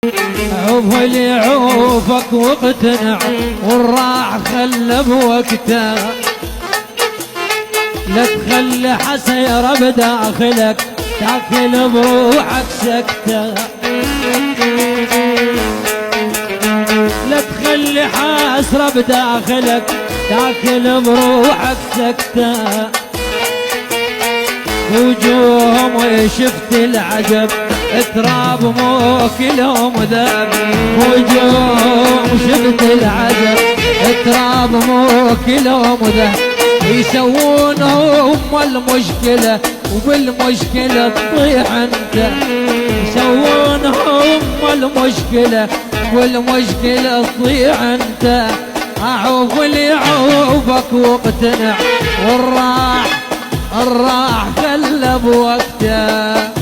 عوف اللي عوفك واقتنع والراح خلى بوقته، لا تخلي حسيرة بداخلك تاكل بروحك سكتة، لا تخلي حسرة بداخلك تاكل بروحك سكتة. وجوههم وشفت العجب تراب موكلهم ذاب، وجوههم شفت العجب تراب موكلهم ذاب. يسوون هم المشكلة وبالمشكلة تطيح انت، يسوون هم المشكلة والمشكلة تطيح انت. اعوف اللي يعوفك واقتنع والراح خلى بوقته.